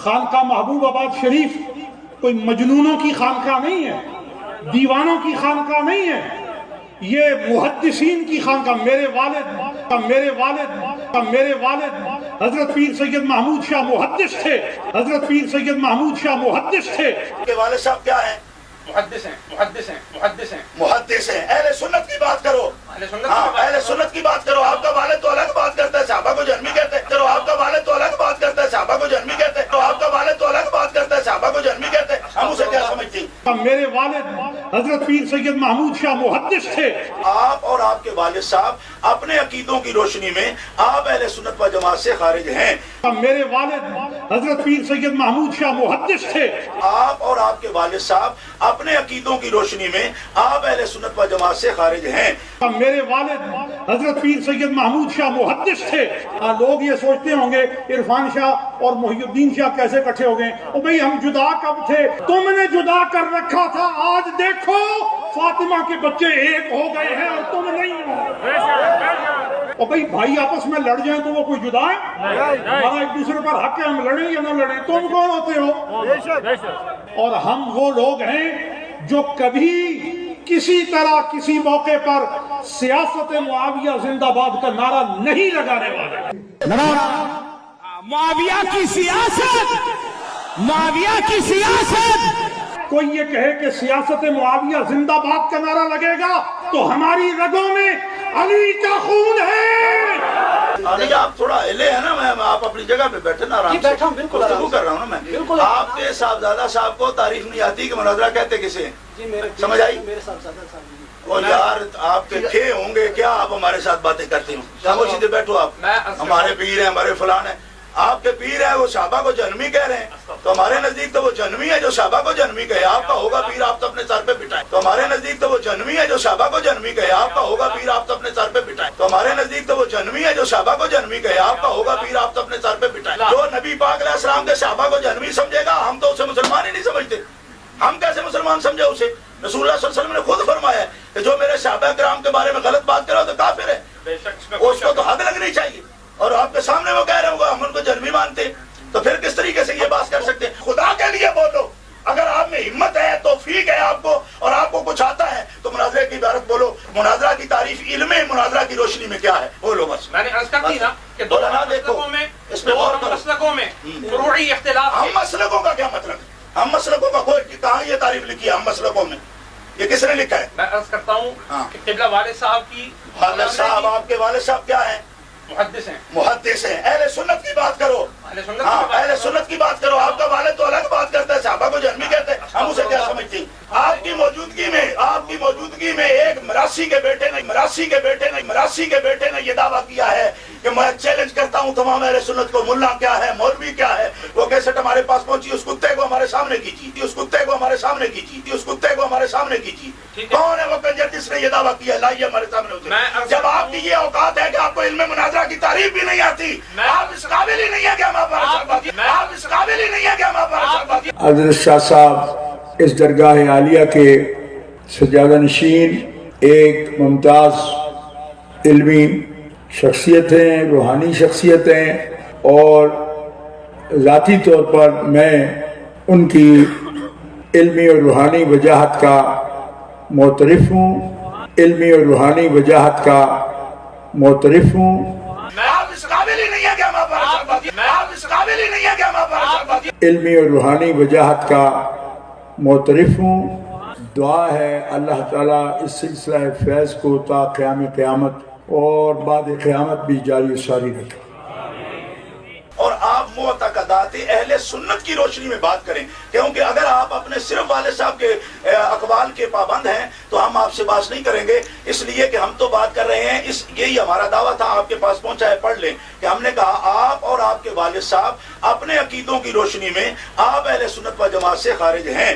خانقاہ محبوب آباد شریف کوئی مجنونوں کی خانقاہ نہیں ہے، دیوانوں کی خانقاہ نہیں ہے، یہ محدثین کی خانقاہ۔ میرے والد حضرت پیر سید محمود شاہ محدث تھے، حضرت پیر سید محمود شاہ محدث تھے۔ کے والد صاحب کیا ہیں؟ محدث ہیں، محدث ہیں، محدث ہیں، محدث ہیں۔ اہل سنت کی بات کرو، اہل سنت کی بات کرو۔ آپ کا والد تو الگ بات کرتا ہے، صحابہ کو جہنمی کہتے ہیں۔ چلو آپ کا والد تو الگ بات کرتا ہے، صحابہ کو جہنمی کہتے ہیں۔ تو آپ کا والد تو الگ بات کرتا ہے، صحابہ کو جہنمی کہتے ہیں۔ ہم اسے کیا سمجھتے ہیں؟ میرے والد حضرت پیر سید محمود شاہ محدث تھے۔ آپ اور آپ کے والد صاحب اپنے عقیدوں کی روشنی میں آپ اہل سنت و جماعت سے خارج ہیں۔ میرے والد حضرت پیر سید محمود شاہ محدث تھے۔ آپ اور آپ کے والد صاحب اپنے عقیدوں کی روشنی میں آپ اہل سنت و جماعت سے خارج ہیں۔ میرے والد حضرت پیر سید محمود شاہ محدث تھے۔ لوگ یہ سوچتے ہوں گے عرفان شاہ اور محی الدین شاہ کیسے اکٹھے ہو گئے؟ او بھئی ہم جدا کب تھے؟ تم نے جدا کر رکھا تھا، آج دیکھو فاطمہ کے بچے ایک ہو گئے ہیں اور تم نہیں ہو۔ او بھئی بھائی آپس میں لڑ جائیں تو وہ کوئی جدا ہے؟ ہمارا ایک دوسرے پر حق ہے، ہم لڑیں یا نہ لڑیں۔ تم کون ہوتے ہو؟ اور ہم وہ لوگ ہیں جو کبھی کسی طرح کسی موقع پر سیاست معاویہ زندہ باد کا نعرہ نہیں لگانے والے۔ معاویہ کی سیاست، معاویہ کی سیاست۔ کوئی یہ کہے کہ سیاست معاویہ زندہ باد کا نعرہ لگے گا تو ہماری رگوں میں علی کا خون ہے۔ علی آپ تھوڑا ہلے ہیں نا، میں آپ اپنی جگہ پہ بیٹھے نا، آرام سے گفتگو کر رہا ہوں نا میں۔ آپ کے صاحبزادہ صاحب کو تعریف نہیں آتی کہ مناظرہ کہتے کسے ہیں؟ سمجھ آئی؟ وہ یار آپ کے تھے ہوں گے کیا آپ ہمارے ساتھ باتیں کرتے ہوں؟ خاموشی سے بیٹھو آپ۔ ہمارے پیر ہیں، ہمارے فلان ہیں۔ آپ کے پیر ہیں وہ صحابہ کو جہنمی کہہ رہے ہیں، تو ہمارے نزدیک تو وہ جہنمی ہے جو صحابہ کو جہنمی کہے۔ آپ کا ہوگا پیر، آپ تو اپنے سر پہ بٹھائیں۔ تو ہمارے نزدیک تو وہ جہنمی ہے جو صحابہ کو جہنمی کہے۔ آپ کا ہوگا پیر، آپ تو اپنے سر پہ بٹھائیں۔ تو ہمارے نزدیک تو وہ جہنمی ہے جو صحابہ کو جہنمی کہے۔ آپ کا ہوگا پیر، آپ تو اپنے سر پہ بٹھائیں۔ جو نبی پاک علیہ السلام کے صحابہ کو جہنمی سمجھے گا، ہم تو اسے مسلمان ہی نہیں سمجھتے۔ ہم کیسے مسلمان سمجھے اسے؟ رسول اللہ صلی اللہ علیہ وسلم نے خود فرمایا ہے کہ جو میرے صحابہ کرام کے بارے میں غلط بات کرو تو کافر ہے، اس کو تو حد لگنی چاہیے۔ اور آپ کے سامنے وہ کہہ رہے ہوں ہم ان کو جہنمی مانتے، تو پھر کس طریقے سے یہ بات کر سکتے ہیں؟ خدا کے لیے بولو، اگر آپ میں ہمت ہے، توفیق ہے آپ کو اور آپ کو کچھ آتا ہے تو مناظرے کی عبارت بولو۔ مناظرہ کی تعریف علم مناظرہ کی روشنی میں کیا ہے بولو بس۔ میں نے عرض کر دی نا کہ دو مسلکوں میں فروعی اختلاف۔ ہم مسلکوں کا کیا مطلب ہے؟ ہم مسلکوں کا کوئی کہاں یہ تعریف لکھی ہے ہم مسلکوں میں؟ یہ کس نے لکھا ہے؟ میں عرض کرتا ہوں کہ قبلہ والد صاحب کی والد صاحب، آپ کے والد صاحب کیا ہیں؟ محدث ہیں، محدث ہیں۔ اہل سنت کی بات کرو، اہل سنت کی بات کرو۔ آپ کا والد تو الگ بات کرتا ہے، صحابہ کو جہنمی کہتے ہیں۔ ہم اسے کیا سمجھتے ہیں؟ آپ کی موجودگی میں ایک مراسی کے بیٹے نے یہ دعویٰ کیا ہے کہ میں چیلنج کرتا ہوں تمام اہل سنت کو، ملا کیا ہے، مولوی کیا ہے۔ وہ کیسٹ ہمارے پاس پہنچی، اس کتے کو ہمارے سامنے کیجیے، اس کتے کو ہمارے سامنے کیجیے۔ کون ہے وہ کنجر جس نے یہ دعویٰ کیا؟ لائیے ہمارے سامنے اسے۔ جب آپ کی یہ اوقات ہے کہ آپ کو علم مناظرہ کی تعریف بھی نہیں آتی، آپ اس قابل ہی نہیں ہے کہ ہم آپ حضرت شاہ صاحب اس درگاہ عالیہ کے سجادہ نشین ایک ممتاز علمی شخصیت ہیں، روحانی شخصیت ہیں، اور ذاتی طور پر میں ان کی علمی اور روحانی وجاہت کا معترف ہوں، علمی اور روحانی وجاہت کا معترف ہوں۔ علمی اور روحانی وجاہت کا معترف ہوں۔ دعا ہے اللہ تعالیٰ اس سلسلہ فیض کو تا قیام قیامت اور بعد قیامت بھی جاری و ساری رکھے۔ اور آپ معتقدات اہل سنت کی روشنی میں بات کریں، کیونکہ اگر آپ اپنے صرف والد صاحب کے اقوال کے پابند ہیں تو ہم آپ سے بات نہیں کریں گے، اس لیے کہ ہم تو بات کر رہے ہیں، یہی ہمارا دعویٰ تھا، آپ کے پاس پہنچا ہے، پڑھ لیں کہ ہم نے کہا آپ اور آپ کے والد صاحب اپنے عقیدوں کی روشنی میں آپ اہل سنت و جماعت سے خارج ہیں۔